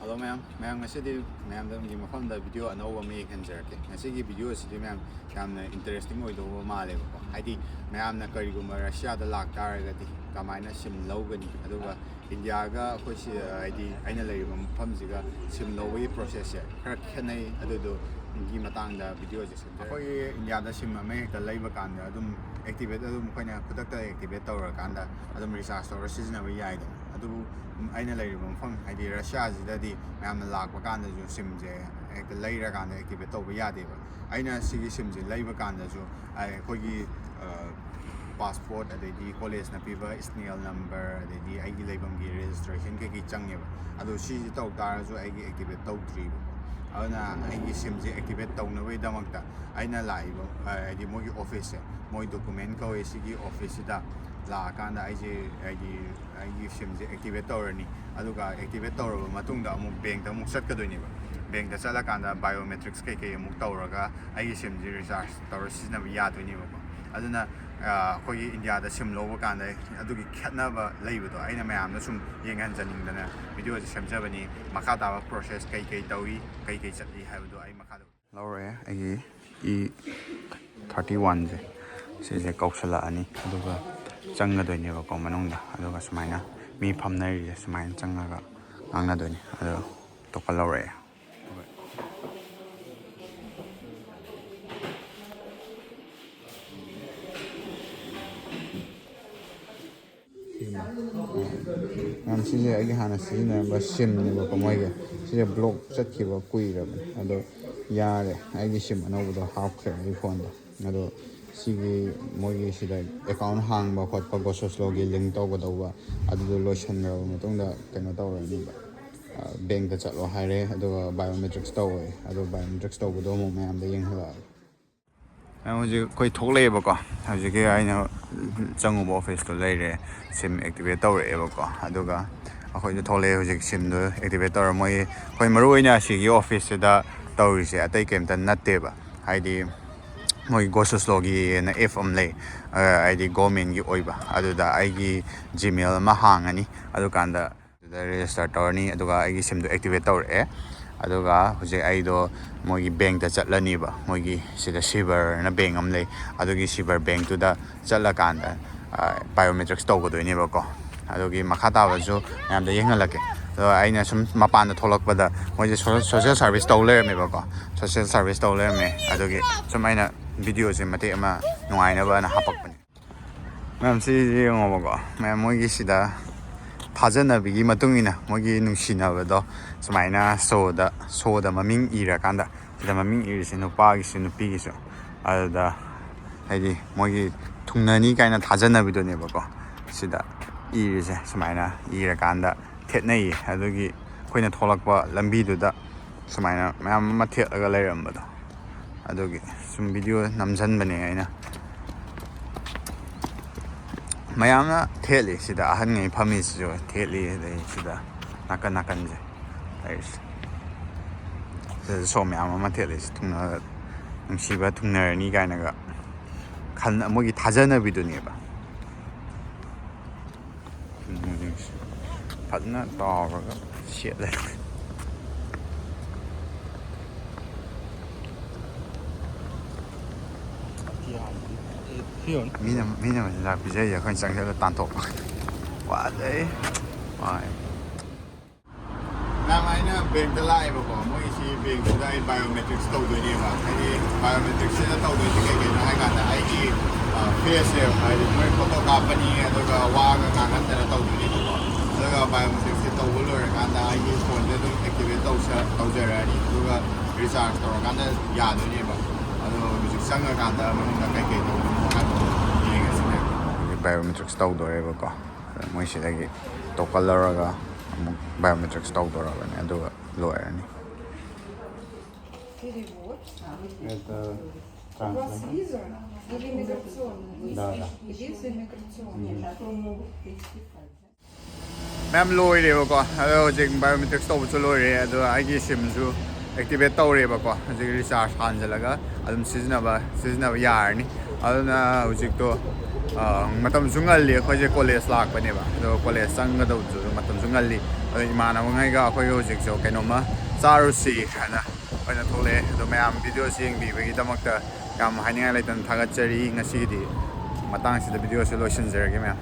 Hello ma'am ngasi ma'am damgi mafamda video anova ma yekhanjarake ngasi gi video asidi ma'am yamna interesting oidoba male ba haidi ma'am na kari guma Russia da lak taragadi kamaina sim logani aduga India ga khoi si haidi aina leriba mafamsiga sim lowai process ya khara khenai adudo gi matang da video je sem khoi India da sim ma hekta leiba kan da adum activate adum khoina khudakta activate tawra kan da adum research tawra sizna ba yai da adu aina leriba mafam haidi Russia jidadi ꯃꯌꯥꯝꯅ ꯂꯥꯛꯄ ꯀꯥꯟꯗꯁꯨ ꯁꯤꯝꯁꯦ ꯍꯦꯛꯇ ꯂꯩꯔꯀꯥꯟꯗ activate ꯇꯧꯕ ꯌꯥꯗꯦꯕ ꯑꯩꯅ ꯁꯤꯒꯤ ꯁꯤꯝꯁꯦ ꯂꯩꯕ ꯀꯥꯟꯗꯁꯨ ꯑꯩꯈꯣꯏꯒꯤ ꯄꯥꯁꯄꯣꯔꯠ ꯑꯗꯩꯗꯤ ꯀꯣꯂꯦꯖꯅ ꯄꯤꯕ ꯏꯁꯅꯦꯜ ꯅꯝꯕꯔ ꯑꯗꯩꯗꯤ ꯑꯩꯒꯤ ꯂꯩꯐꯝꯒꯤ ꯔꯦꯖꯤꯁꯇ꯭ꯔꯦꯁꯟ ꯀꯩꯀꯩ ꯆꯪꯉꯦꯕ ꯑꯗꯣ ꯁꯤꯁꯦ ꯇꯧ ꯇꯥꯔꯁꯨ ꯑꯩꯒꯤ ꯑꯦꯛꯇꯤꯚꯦꯠ ꯇꯧꯗ꯭ꯔꯤꯕ ꯑꯗꯨꯅ ꯑꯩꯒꯤ ꯁꯤꯝꯁꯦ ꯑꯦꯛꯇꯤꯚꯦꯠ ꯇꯧꯅꯕꯒꯤꯗꯃꯛꯇ ꯑꯩꯅ ꯂꯥꯛꯏꯕ ꯍꯥꯏꯗꯤ ꯃꯣꯏꯒꯤ ꯑꯣꯐꯤꯁꯁꯦ ꯃꯣꯏ ꯗꯣꯀꯨꯃꯦꯟ ꯀꯧꯋꯦ ꯁꯤꯒꯤ ꯑꯣꯐꯤꯁꯁꯤꯗ ꯂꯥꯛꯑꯀꯥꯟꯗ ꯑꯩꯁꯦ ꯑꯩꯒꯤ ꯁꯤꯝꯁꯦ ꯑꯦꯛꯇꯤꯚꯦꯠ ꯇꯧꯔꯅꯤ ꯑꯗꯨꯒ ꯑꯦꯛꯇꯤꯚꯦꯠ ꯇꯧꯔꯕ ꯃꯇꯨꯡꯗ ꯑꯃꯨꯛ ꯕꯦꯡꯛꯇ ꯑꯃꯨꯛ ꯆꯠꯀꯗꯣꯏꯅꯦꯕ ꯕꯦꯡꯛꯇ ꯆꯠꯂꯀꯥꯟꯗ ꯕꯥꯏꯑꯣꯃꯦꯇ꯭ꯔꯤꯛꯁ ꯀꯩꯀꯩ ꯑꯃꯨꯛ ꯇꯧꯔꯒ ꯑꯩꯒꯤ ꯁꯤꯝꯁꯦ ꯔꯤꯆꯥꯔꯖ ꯇꯧꯔ ꯁꯤꯖꯤꯟꯅꯕ ꯌꯥꯗꯣꯏꯅꯦꯕꯀꯣ ꯑꯗꯨꯅ ꯑꯩꯈꯣꯏꯒꯤ ꯏꯟꯗꯤꯌꯥꯗ ꯁꯤꯝ ꯂꯧꯕ ꯀꯥꯟꯗ ꯑꯗꯨꯒꯤ ꯈꯦꯠꯅꯕ ꯂꯩꯕꯗꯣ ꯑꯩꯅ ꯃꯌꯥꯝꯗ ꯁꯨꯝ ꯌꯦꯡꯍꯟꯖꯅꯤꯡꯗꯅ ꯚꯤꯗꯤꯑꯣꯁꯦ ꯁꯦꯝꯖꯕꯅꯤ ꯃꯈꯥ ꯇꯥꯕ ꯄ꯭ꯔꯣꯁꯦꯁ ꯀꯩꯀꯩ ꯇꯧꯏ ꯀꯩꯀꯩ ꯆꯠꯂꯤ ꯍꯥꯏꯕꯗꯣ ꯑꯩ ꯃꯈꯥꯗ ꯂꯧꯔꯛꯑꯦ ꯑꯩꯒꯤ E31ꯁꯦ ꯁꯤꯁꯦ ꯀꯧꯁꯜꯂꯛꯑꯅꯤ ꯑꯗꯨꯒ ꯆꯪꯒꯗꯣꯏꯅꯦꯕꯀꯣ ꯃꯅꯨꯡꯗ ꯑꯗꯨꯒ ꯁꯨꯃꯥꯏꯅ ꯃꯤ ꯐꯝꯅꯔꯤꯁꯦ ꯁꯨꯃꯥꯏꯅ ꯆꯪꯉꯒ ꯉꯥꯡꯅꯗꯣꯏꯅꯤ ꯑꯗꯣ ꯇꯣꯀꯟ ꯂꯧꯔꯛꯑꯦ ꯃꯌꯥꯝ ꯁꯤꯁꯦ ꯑꯩꯒꯤ ꯍꯥꯟꯅ ꯁꯤꯖꯤꯟꯅꯔꯝꯕ ꯁꯤꯝꯅꯦꯕꯀꯣ ꯃꯣꯏꯒꯤ ꯁꯤꯁꯦ ꯕ꯭ꯂꯣꯛ ꯆꯠꯈꯤꯕ ꯀꯨꯏꯔꯕꯅꯤ ꯑꯗꯣ ꯌꯥꯔꯦ ꯑꯩꯒꯤ ꯁꯤꯝ ꯑꯅꯧꯕꯗꯣ ꯍꯥꯞꯈ꯭ꯔꯦ ꯑꯩꯒꯤ ꯐꯣꯟꯗꯣ ꯑꯗꯣ ꯁꯤꯒꯤ ꯃꯣꯏꯒꯤ ꯁꯤꯗ ꯑꯦꯀꯥꯎꯟ ꯍꯥꯡꯕ ꯈꯣꯠꯄ ꯒꯣꯁꯣꯁꯂꯣꯒꯤ ꯂꯤꯡꯛ ꯇꯧꯒꯗꯧꯕ ꯑꯗꯨꯗꯣ ꯂꯣꯏꯁꯤꯟꯈ꯭ꯔꯕ ꯃꯇꯨꯡꯗ ꯀꯩꯅꯣ ꯇꯧꯔꯅꯤꯕ ꯕꯦꯡꯛꯇ ꯆꯠꯂꯣ ꯍꯥꯏꯔꯦ ꯑꯗꯨꯒ ꯕꯥꯏꯑꯣꯃꯦꯇ꯭ꯔꯤꯛꯁ ꯇꯧꯋꯦ ꯑꯗꯣ ꯕꯥꯏꯑꯣꯃꯦꯇ꯭ꯔꯤꯛꯁ ꯇꯧꯕꯗꯣ ꯑꯃꯨꯛ ꯃꯌꯥꯝꯗ ꯌꯦꯡꯍꯜꯂꯛꯑꯒꯦ ꯍꯧꯖꯤꯛ ꯑꯩꯈꯣꯏ ꯊꯣꯛꯂꯛꯑꯦꯕꯀꯣ ꯍꯧꯖꯤꯛꯀꯤ ꯑꯩꯅ ꯆꯪꯉꯨꯕ ꯑꯣꯐꯤꯁꯇꯣ ꯂꯩꯔꯦ ꯁꯤꯝ ꯑꯦꯛꯇꯤꯚꯦꯠ ꯇꯧꯔꯛꯑꯦꯕꯀꯣ ꯑꯗꯨꯒ ꯑꯩꯈꯣꯏꯁꯨ ꯊꯣꯛꯂꯛꯑꯦ ꯍꯧꯖꯤꯛ ꯁꯤꯝꯗꯣ ꯑꯦꯛꯇꯤꯚꯦꯠ ꯇꯧꯔ ꯃꯣꯏ ꯑꯩꯈꯣꯏ ꯃꯔꯨ ꯑꯣꯏꯅ ꯑꯁꯤꯒꯤ ꯑꯣꯐꯤꯁꯁꯤꯗ ꯇꯧꯔꯤꯁꯦ ꯑꯇꯩ ꯀꯩꯝꯇ ꯅꯠꯇꯦꯕ ꯍꯥꯏꯗꯤ ꯃꯣꯏ ꯒꯣꯁꯣꯁꯂꯣꯒꯤꯅ ꯑꯦꯞ ꯑꯃ ꯂꯩ ꯍꯥꯏꯗꯤ ꯒꯣꯔꯃꯦꯟꯒꯤ ꯑꯣꯏꯕ ꯑꯗꯨꯗ ꯑꯩꯒꯤ ꯖꯤꯃꯦꯜ ꯑꯃ ꯍꯥꯡꯉꯅꯤ ꯑꯗꯨꯀꯥꯟꯗ ꯑꯗꯨꯗ ꯔꯦꯖꯤꯁꯇꯔ ꯇꯧꯔꯅꯤ ꯑꯗꯨꯒ ꯑꯩꯒꯤ ꯁꯤꯝꯗꯣ ꯑꯦꯛꯇꯤꯚꯦꯠ ꯇꯧꯔꯛꯑꯦ ꯑꯗꯨꯒ ꯍꯧꯖꯤꯛ ꯑꯩꯗꯣ ꯃꯣꯏꯒꯤ ꯕꯦꯡꯛꯇ ꯆꯠꯂꯅꯤꯕ ꯃꯣꯏꯒꯤ ꯁꯤꯗ ꯁꯤꯕꯔꯅ ꯕꯦꯡꯛ ꯑꯃ ꯂꯩ ꯑꯗꯨꯒꯤ ꯁꯤꯕꯔ ꯕꯦꯡꯛꯇꯨꯗ ꯆꯠꯂꯀꯥꯟꯗ ꯕꯥꯏꯑꯣꯃꯦꯇ꯭ꯔꯤꯛꯁ ꯇꯧꯒꯗꯣꯏꯅꯦꯕꯀꯣ ꯑꯗꯨꯒꯤ ꯃꯈꯥ ꯇꯥꯕꯁꯨ ꯃꯌꯥꯝꯗ ꯌꯦꯡꯍꯜꯂꯛꯀꯦ ꯑꯗꯣ ꯑꯩꯅ ꯁꯨꯝ ꯃꯄꯥꯟꯗ ꯊꯣꯛꯂꯛꯄꯗ ꯃꯣꯏꯁꯦ ꯁꯣꯁꯤꯌꯦꯜ ꯁꯥꯔꯚꯤꯁ ꯇꯧ ꯂꯩꯔꯝꯃꯦꯕꯀꯣ ꯁꯣꯁꯤꯌꯦꯜ ꯁꯥꯔꯚꯤꯁ ꯇꯧ ꯂꯩꯔꯝꯃꯦ ꯑꯗꯨꯒꯤ ꯁꯨꯝ ꯑꯩꯅ ꯚꯤꯗꯤꯑꯣꯁꯦ ꯃꯇꯦꯛ ꯑꯃ ꯅꯨꯡꯉꯥꯏꯅꯕꯅ ꯍꯥꯞꯄꯛꯄꯅꯦ ꯃꯌꯥꯝ ꯁꯤꯁꯦ ꯌꯦꯡꯉꯣꯕꯀꯣ ꯃꯌꯥꯝ ꯃꯣꯏꯒꯤ ꯁꯤꯗ ꯊꯥꯖꯅꯕꯤꯒꯤ ꯃꯇꯨꯡ ꯏꯟꯅ ꯃꯣꯏꯒꯤ ꯅꯨꯡꯁꯤꯅꯕꯗꯣ ꯁꯨꯃꯥꯏꯅ ꯁꯣꯗ ꯃꯃꯤꯡ ꯏꯔꯀꯥꯟꯗ ꯁꯤꯗ ꯃꯃꯤꯡ ꯏꯔꯤꯁꯦ ꯅꯨꯄꯥꯒꯤꯁꯨ ꯅꯨꯄꯤꯒꯤꯁꯨ ꯑꯗꯨꯗ ꯍꯥꯏꯗꯤ ꯃꯣꯏꯒꯤ ꯊꯨꯡꯅꯅꯤ ꯀꯥꯏꯅ ꯊꯥꯖꯅꯕꯤꯗꯨꯅꯦꯕꯀꯣ ꯁꯤꯗ ꯏꯔꯤꯁꯦ ꯁꯨꯃꯥꯏꯅ ꯏꯔꯀꯥꯟda ꯊꯦꯠꯅꯩꯌꯦ ꯑꯗꯨꯒꯤ ꯑꯩꯈꯣꯏꯅ ꯊꯣꯛꯂꯛꯄ ꯂꯝꯕꯤꯗꯨꯗ ꯁꯨꯃꯥꯏꯅ ꯃꯌꯥꯝ ꯑꯃ ꯊꯦꯠꯂꯒ ꯂꯩꯔꯝꯕꯗꯣ ꯑꯗꯨꯒꯤ ꯁꯨꯝ ꯚꯤꯗꯤꯑꯣ ꯅꯝꯖꯟꯕꯅꯦ ꯑꯩꯅ ꯃꯌꯥꯝꯅ ꯊꯦꯠꯂꯤ ꯁꯤꯗ ꯑꯍꯟꯉꯩ ꯐꯝꯃꯤꯁꯤꯁꯨ ꯊꯦꯠꯂꯤ ꯑꯗꯩ ꯁꯤꯗ ꯅꯥꯀꯟ ꯅꯥꯀꯟꯁꯦ ꯂꯩꯔꯤꯁꯦ ꯁꯤꯗ ꯁꯣ ꯃꯌꯥꯝ ꯑꯃ ꯊꯦꯠꯂꯤ ꯅꯨꯡꯁꯤꯕ ꯊꯨꯡꯅꯔꯅꯤ ꯀꯥꯏꯅꯒ ꯃꯣꯏꯒꯤ ꯊꯥꯖꯅꯕꯤꯗꯨꯅꯦꯕ ꯐꯖꯅ ꯇꯥꯎꯔꯒ ꯁꯦꯠꯂꯦ ꯃꯤꯅ ꯃꯆꯤꯟꯖꯥꯛ ꯄꯤꯖꯩꯁꯦ ꯑꯩꯈꯣꯏꯅ ꯆꯪꯁꯤꯜꯂ ꯇꯥꯟꯊꯣꯛꯄ ꯋꯥꯖꯩ ꯋꯥꯏ ꯃꯌꯥꯝ ꯑꯩꯅ ꯕꯦꯡꯛꯇ ꯂꯥꯛꯑꯦꯕꯀꯣ ꯃꯣꯏꯁꯤ ꯕꯦꯡꯛꯁꯤꯗ ꯑꯩ ꯕꯥꯏꯑꯣꯃꯦꯇ꯭ꯔꯤꯛꯁ ꯇꯧꯗꯣꯏꯅꯦꯕ ꯍꯥꯏꯗꯤ ꯕꯥꯏꯑꯣꯃꯦꯇ꯭ꯔꯤꯛꯁꯤꯗ ꯇꯧꯗꯣꯏꯁꯦ ꯀꯩꯀꯩꯅꯣ ꯍꯥꯏ ꯀꯥꯟꯗ ꯑꯩꯒꯤ ꯐꯦꯁꯁꯦ ꯍꯥꯏꯗꯤ ꯃꯣꯏ ꯐꯣꯇꯣ ꯀꯥꯞꯄꯅꯤ ꯑꯗꯨꯒ ꯋꯥꯒ ꯉꯥꯡꯍꯟꯗꯅ ꯇꯧꯗꯣꯏꯅꯦꯕꯀꯣ ꯑꯗꯨꯒ ꯕꯥꯏꯑꯣꯃꯦꯇ꯭ꯔꯤꯛꯁꯁꯦ ꯇꯧꯕ ꯂꯣꯏꯔꯀꯥꯟꯗ ꯑꯩꯒꯤ ꯐꯣꯟꯁꯦ ꯑꯗꯨꯝ ꯑꯦꯛꯇꯤꯚꯦꯠ ꯇꯧꯖꯔꯛꯑꯅꯤ ꯑꯗꯨꯒ ꯔꯤꯆꯥꯔꯖ ꯇꯧꯔꯀꯥꯟꯗ ꯌꯥꯗꯣꯏꯅꯦꯕ ꯑꯗꯣ ꯍꯧꯖꯤꯛ ꯆꯪꯉꯀꯥꯟꯗ ꯃꯅꯨꯡꯗ ꯀꯩꯀꯩ ꯇꯧꯗꯣꯏꯅꯣ ꯍꯥꯏꯕꯗꯣ ꯌꯦꯡꯉꯁꯤꯅꯦ ꯍꯧꯖꯤꯛ ꯕꯥꯏꯑꯣꯃꯦꯇ꯭ꯔꯤꯛꯁ ꯇꯧꯗꯣꯔꯦꯕꯀꯣ ꯑꯗ ꯃꯣꯏ ꯁꯤꯗꯒꯤ ꯇꯣꯀꯟ ꯂꯧꯔꯒ ꯑꯃꯨꯛ ꯕꯥꯏꯑꯣꯃꯦꯇ꯭ꯔꯤꯛꯁ ꯇꯧꯗꯣꯔꯕꯅꯦ ꯑꯗꯨꯒ лоерни. Перевод. Это У вас виза или миграционная? Да. Виза миграционная. Ma'am loireba ado hojik biometrics tawbu loire ado agi simsu activate tawreba ko hojik recharge hanjalaga adum sizinaba yarni aduna hojik to matam jungalli khoje college lakpaneba ado college sangada matam jungalli ꯑꯗꯣ ꯏꯃꯥꯟꯅꯕꯉꯩꯒ ꯑꯩꯈꯣꯏꯒ ꯍꯧꯖꯤꯛꯁꯨ ꯀꯩꯅꯣꯝꯃ ꯆꯥꯔꯨꯁꯤ ꯍꯥꯏꯅ ꯑꯣꯏꯅ ꯊꯣꯛꯂꯛꯑꯦ ꯑꯗꯣ ꯃꯌꯥꯝ ꯚꯤꯗꯤꯑꯣꯁꯤ ꯌꯦꯡꯕꯤꯕꯒꯤꯗꯃꯛꯇ ꯌꯥꯝ ꯍꯥꯏꯅꯤꯡꯉꯥꯏ ꯂꯩꯇꯅ ꯊꯥꯒꯠꯆꯔꯤ ꯉꯁꯤꯒꯤꯗꯤ ꯃꯇꯥꯡꯁꯤꯗ ꯚꯤꯗꯤꯑꯣꯁꯤ ꯂꯣꯏꯁꯤꯟꯖꯔꯒꯦ ꯃꯌꯥꯝ